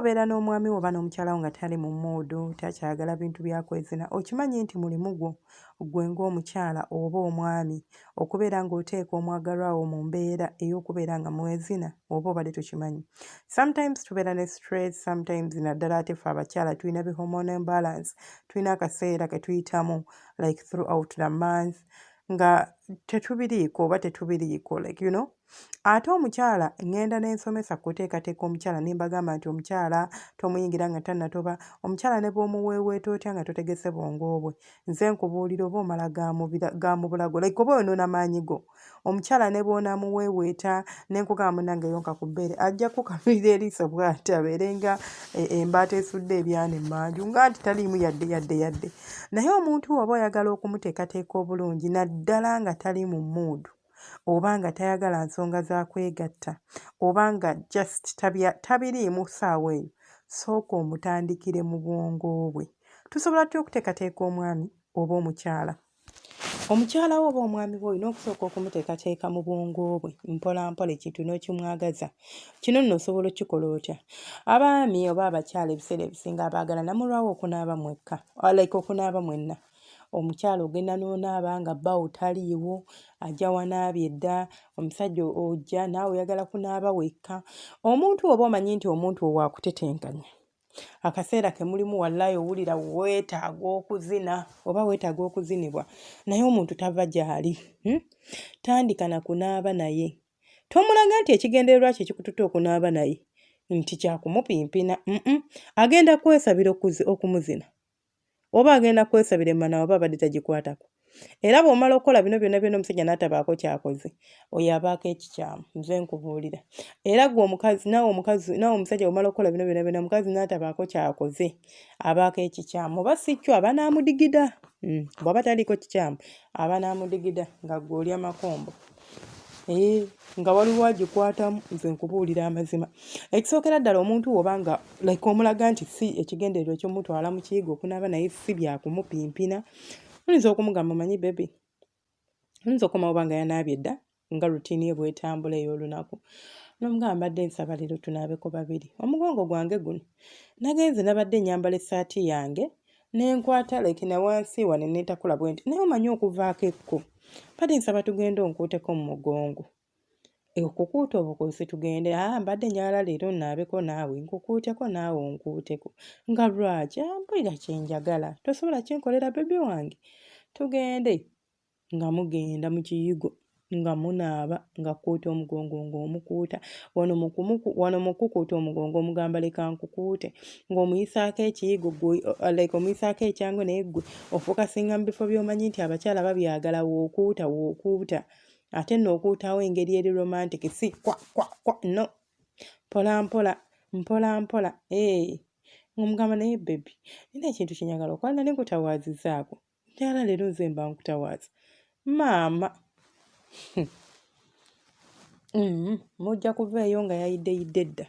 wabeera n'omwami wo oba n'omukyala wo nga tali mu moodo takyagala bintu byakwezina okimanyi nti mulimu gwo gwe ng'omukyala oba omwami okubeera ng'oteeka omwagalwa wo mu mbeera ey'okubeera nga mwezina oba obadde tukimanyi. Sometimes tubeera ne stress, sometimes naddala ate ffe abakyala tulina bi hormone imbalance, tulina akaseera ke tuyitamu like throughout the month nga tetubiriiko oba tetubiriiko like you know. Ate omukyala ngenda n'ensomesa kuteekateeka omukyala ne mbagamba nti omukyala tomuyingira nga tannatoba, omukyala ne bw'omuweeweeta otya nga totegese bwongo bwe, nze nkubuulira oba omala ga mu bulago like oba oyonoona maanyi go. Omukyala ne bw'onaamuweeweeta ne nkugamba munnange yonka ku bbeere ajja kukanuulira eriiso bw'ati abeere nga embaata esudde ebyana emmanju nga nti taliimu yadde. Naye omuntu oba oyagala okumuteekateeka obulungi naddala nga tali mu mood oba nga tayagala nsonga za kwegatta oba nga just tabiriimu ssaawa eyo, sooka omutandikire mu bwongo bwe. Tusobola tutya okuteekateeka omwami oba omukyala? Omukyala wo oba omwami we olina okusooka okumuteekateeka mu bwongo bwe mpola mpola ekintu n'okimwagaza. Kino nno osobola okikola otya? Abaami oba abakyala ebiseera ebisinga abaagala namulwawo okunaaba mwekka like okunaaba mwenna. Omukyala ogenda n'onaaba nga bbawo taliiwo ajja wanaabye dda, omusajja ojja naawe oyagala kunaaba wekka. Omuntu oba omanyi nti omuntu owo akutetenkanya. Akaseera ke mulimu wallaahi owulira weetaaga okuzina oba weetaaga okuzinibwa naye omuntu tava gy'ali. Tandika na kunaaba naye. Tomulaga nti ekigendererwa kye kikututte okunaaba naye nti kyakumupimpina. Agenda kwesabira okumuzina. Oba agenda kwesabira emmana oba abadde tagikwatako. Era bw'omala okukola bino byonna omusajja n'atabaako kyakoze oyo abaako ekikyamu, nze nkubuulira. Era gwe omukazi naawe omusajja bw'omala okukola bino byonna omukazi n'atabaako kyakoze abaako ekikyamu. Oba si kyo aba n'amudigida. Bw'aba taliiko kikyamu aba n'amudigida nga ggwe oli amakombo. Nga waliwo agikwatamu, nze nkubuulira amazima. Ekisookera ddala omuntu oba nga like omulaga nti si ekigendererwa eky'omutwala mu kiyigo okunaaba naye si byakumupimpina. Oyinza okumugamba manyi baby, oyinza okukomawo oba nga yanaabye dda nga rutiini ye bw'etambula ey'olunaku. N'omugamba mbadde nsaba leero tunaabeko babiri. Omugongo gwange guno nagenze nabadde nyambala essaati yange n'enkwata like na wansi wano n'etakula bwe nti naye omanyi okuvaako ekko. Mbadde nsaba tugende onkuuteko mu mugongo. Okukuuta obukuusi tugende. Mbadde njagala leero nnaabeko naawe nkukuuteko naawe onkuuteko. Nga lwaki? Mpulira kyenjagala. Tosobola kinkolera bebi wange? Tugende nga mugenda mu kiyigo nga munaaba nga kukuuta omugongo ng'omukuuta. Wano mu kukuuta omugongo omugamba leka nkukuute ng'omuyisaako ekiyigo like omuyisaako ekyangu naye ggwe ofuuka singa mu bifo by'omanyi nti abakyala babyagala w'okuuta. Ate nno okuutawo engeri eri romantic si kwa no. Mpola mpola. Ng'omugamba naye baby nina ekintu kye njagala okukola nali nkutawaazizaako. Njagala leero nze mba nkutawaaza. Maama. Mujja kuveeyo nga yayidde dda.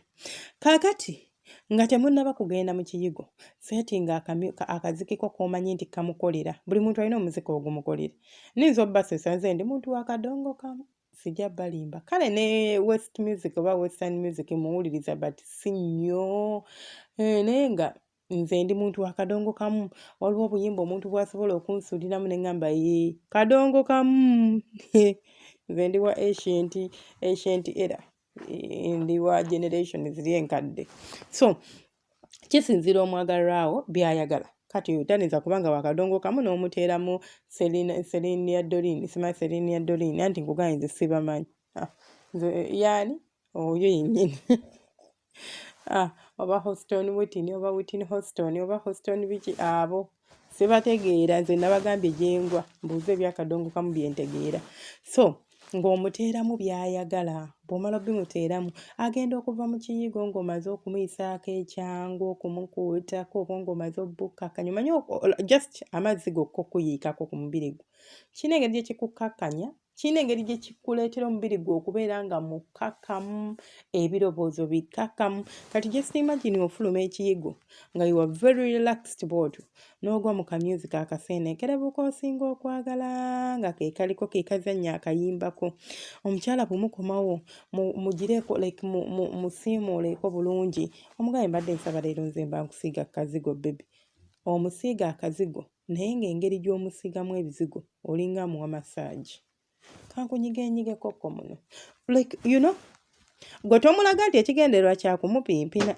Kaakati nga temunnaba kugenda mu kiyigo seetinga akazikiko k'omanyi nti kamukolera. Buli muntu alina omuziki ogumukolera. Nninza obbasesa nze ndi muntu wa kadongo kamu sijja balimba. Kale ne west music oba western music muwuliriza but si nnyo. Naye nga nze ndi muntu wa kadongo kamu. Waliwo obuyimba omuntu bw'asobola okunsuuliramu ne ŋŋamba kadongo kamu. Nze ndi wa ancient era. Ndi wa generation ziri enkadde. So kisinzira omwagalwawo by'ayagala. Kati otaniza kubanga wakadongo kamu n'omuteeramu Celine Dolin, simanyi Celine Dolin anti nkugambye nze sibamanyi. Yani oyo yennyini. Oba Houston Whitney oba Whitney Houston oba Houston biki abo sibategeera nze nabagambye gyengwa mbuuze ebyakadongo kamu byentegeera. So ng'omuteeramu by'ayagala bw'omala bimuteeramu agenda okuva mu kiyigo ng'omaze okumuyisaako ekyangu okumukuutako oba ng'omaze obbukkakanya omanyi just amazzi gokka okuyiikako ku mubiri gwo. Kino engeri gye kikukkakkanya Kiyina engeri gye kikuleetera omubiri gwe okubeera nga mukkakkamu, ebirowoozo bikkakkamu. Kati just imagine ofuluma ekiyigo nga you are very relaxed bw'otyo n'ogwa mu kamusic akaseeneekere k'osinga okwagala nga ke kaliko ke kazannya akayimbako. Omukyala bw'umukomawo mugireeko like musiimuuleeko bulungi. Omugabe mbadde nsaba leero nze mba nkusiiga akazigo baby. Omusiiga akazigo naye ng'engeri gy'omusiigamu ebizigo olinga amuwa massage. Kankunyigenyigeko ko muno. Like, you know, gwe tomulaga nti ekigendererwa kya kumupimpina.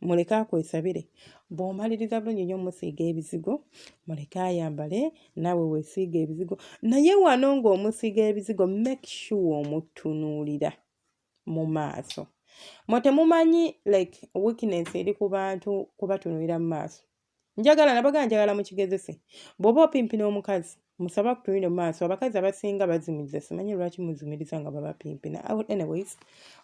Muleke akwesabire. Bw'omaliriza bulungi nnyo musiiga ebizigo, muleke ayambale, naawe weesiiga ebizigo. Naye wano ng'omusiiga ebizigo, make sure omutunuulira mu maaso. Mmwe temumanyi like weakness eri ku bantu kubatunuulira mu maaso. Njagala mu kigezese. Bw'oba opimpina omukazi, musaba kutunulira mu maaso. Abakazi abasinga bazimiriza, simanyi lwaki muzimiriza nga babapimpina. Anyways,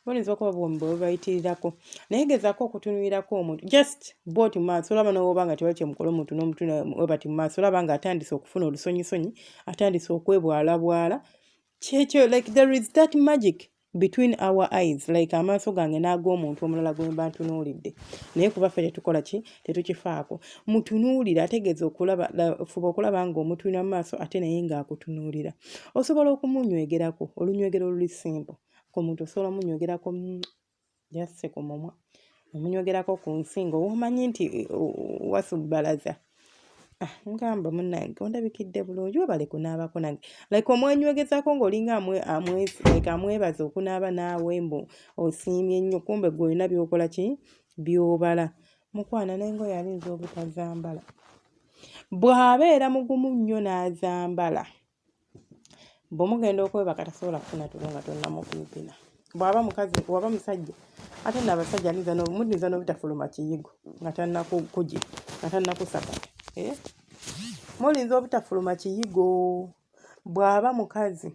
oyinza okuba bwe bayitirirako. Naye gezaako okutunulirako omuntu. Just bw'oti mu maaso, olaba n'oba nga tewali kyemukola omuntu n'omutuna bw'ati mu maaso, olaba nga atandise okufuna olusonyisonyi, atandise okwebwalabwala. Kyekyo, like there is that magic between our eyes, like amaaso gange n'ag'omuntu omulala gwe mba ntunuulidde. Naye kuba ffe tetukola ki? Tetukifaako. Mutunuulira, ategeeza okulaba, fuba okulaba ng'omutunuulira mu maaso ate naye ng'akutunuulira. Osobola okumunywegerako, olunywegero oluli simple. Ku muntu osobola omunywegerako jasse ku mumwa. Omunywegerako ku nsingo, omanyi nti wasubbalaza. Ngamba munnange ondabikidde bulungi obale kunaabako nange. Like omwenywegezaako ng'olinga amwebaza okunaaba naawe mbu osiimye ennyo kumbe gwe olina by'okola ki? By'obala. Mukwana n'engoye alinza obutazambala. Bw'abeera mugumu nnyo n'azambala, bw'omugenda okwebaka tasobola kufuna tulo nga tonnamupimpina. Bw'aba mukazi, bw'aba musajja, ate n'abasajja muddiza n'obutafuluma kiyigo nga tannakusaka. Mulinza obutafuluma kiyigo. Bw'aba mukazi,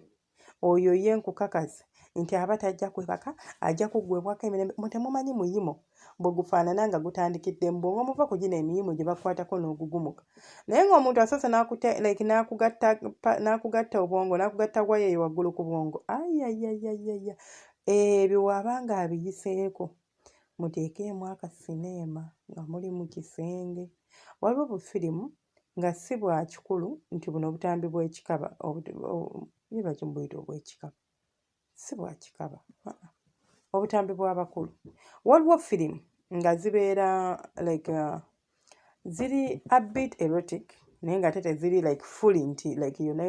oyo ye nkukakazi nti aba tajja kwebaka, ajja kuggwebwako emirembe. Mutemumanyi muyimo bwe gufaanana nga gutandikidde mu bwongo, muva ku gino emiyimo gye bakwatako n'ogugumuka. Naye ng'omuntu asoose n'akugatta obwongo, n'akugatta waya eyo waggulu ku bwongo. Ayayayayaya. Ebyo wabanga abiyiseeko, muteekeemu akasineema nga muli mu kisenge. Waliwo bufirimu nga si bwa kikulu nti buno obutambi bw'ekikaba, biba kimubuyita obw'ekikaba, si bwa kikaba, obutambi bw'abakulu. Waliwo firimu nga zibeera like ziri a bit erotic naye nga ate ziri like fully nti like yonna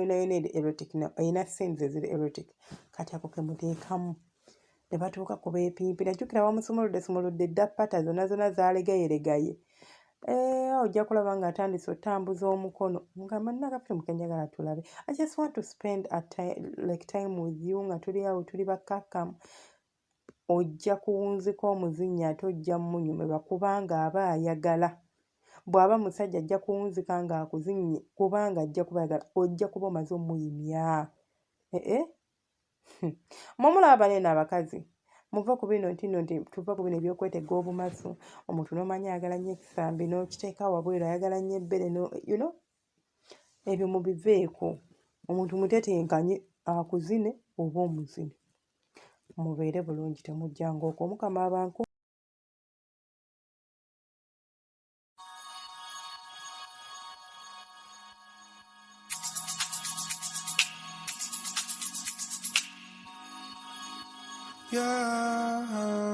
erotic. No, eyina scenes eziri erotic. Kati ako ke muteekamu ne batuuka ku beepimpira. Jjukira wamusumuludde dda pata zonna zaalegayeregaye. Ojja kulaba ng'atandise otambuza omukono nga mannakafirimu ke njagala tulabe. I just want to spend time with you nga tuli awo tuli bakkakkamu. Ojja kuwunzika omuzinyi ate ojja mmunyumirwa kubanga aba ayagala. Bw'aba musajja ajja kuwunzika ng'akuzinnye kubanga ajja kuba ayagala. Ojja kuba omaze omuyimya. Mulaba neno abakazi. Muva ku bino tuva ku bino ebyokwetega obumasu. Omuntu n'omanyi ayagala nnyo ekisambi n'okiteeka wabweru, ayagala nnyo ebbere you know. Ebyo mubiveeko. Omuntu mutetenkanye akuzine oba omuzine. Mubeere bulungi temujjanga okwo. Mukama abantu. Yeah.